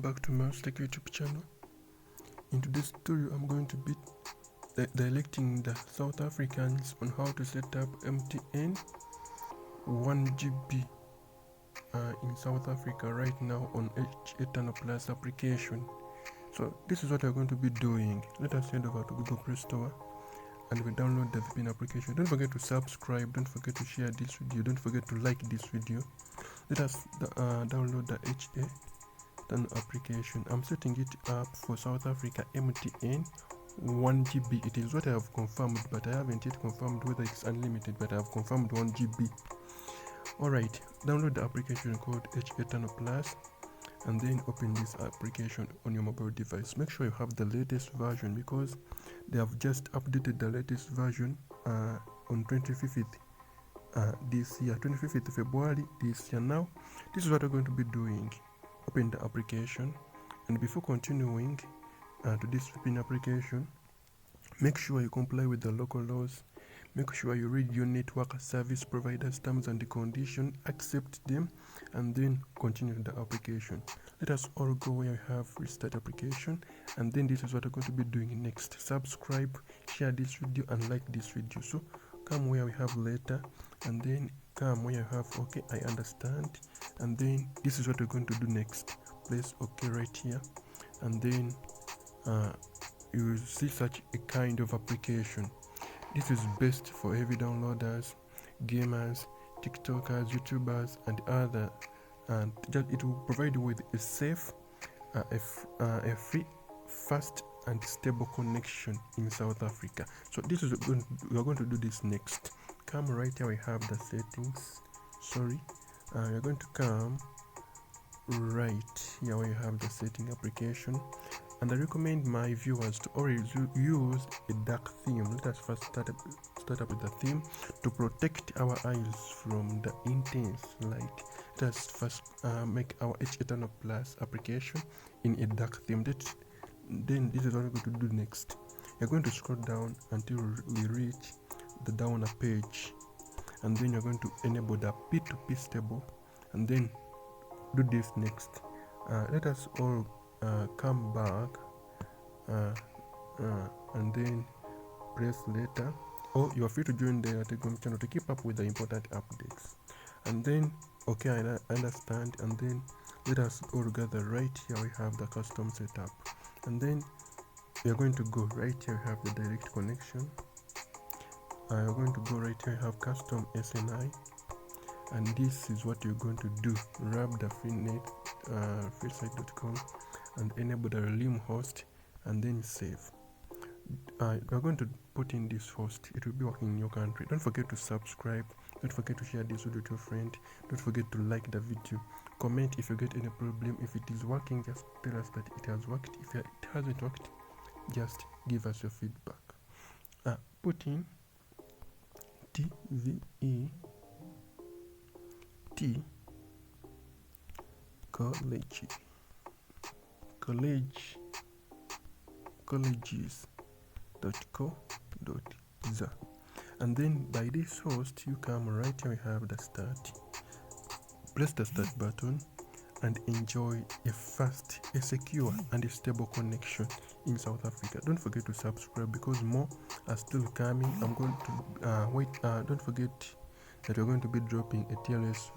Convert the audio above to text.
Back to Mouse Tech YouTube channel. In today's tutorial, I'm going to be directing the South Africans on how to set up MTN 1GB in South Africa right now on HA Tunnel Plus application. So this is what we're going to be doing. Let us head over to Google Play Store and we download the VPN application. Don't forget to subscribe, don't forget to share this video, don't forget to like this video. Let us download the HA Tunnel application. I'm setting it up for South Africa MTN 1GB. It is what I have confirmed, but I haven't yet confirmed whether it's unlimited, but I have confirmed 1GB. Alright, download the application called HA Tunnel Plus and then open this application on your mobile device. Make sure you have the latest version because they have just updated the latest version on 25th this year, 25th February this year. Now this is what we're going to be doing. Open the application, and before continuing to this VPN application, make sure you comply with the local laws. Make sure you read your network service provider's terms and conditions, accept them, and then continue the application. Let us all go where we have restart application, and then this is what we're going to be doing next. Subscribe, share this video, and like this video. So come where we have later, and then come where you have okay, I understand, and then this is what we're going to do next. Press OK right here, and then you will see such a kind of application. This is best for heavy downloaders, gamers, TikTokers, YouTubers, and other. And it will provide you with a safe, a free, fast, and stable connection in South Africa. So this is we are going to do this next. Come right here. We have the settings. You're going to come right here where you have the setting application. And I recommend my viewers to always use a dark theme. Let us first start up with the theme to protect our eyes from the intense light. Let us first make our HA Tunnel Plus application in a dark theme. Then this is what we're going to do next. You're going to scroll down until we reach the downer page, and then you're going to enable the P2P stable, and then do this next. Let us all come back and then press later, or you are free to join the Telegram channel to keep up with the important updates. And then okay, I understand, and then let us all together right here. We have the custom setup, and then we are going to go right here. We have the direct connection. You're going to go right here. We have custom SNI, and this is what you're going to do. Grab the freenet freesite.com and enable the Relim host, and then save. We're going to put in this host. It will be working in your country. Don't forget to subscribe. Don't forget to share this video to your friend. Don't forget to like the video. Comment if you get any problem. If it is working, just tell us that it has worked. If it hasn't worked, just give us your feedback. Put in TVE T colleges.co.za, and then by this host you come right here. We have the start. Press the start button and enjoy a fast, a secure, and a stable connection in South Africa. Don't forget to subscribe because more are still coming. I'm going to wait. Don't forget that we're going to be dropping a TLS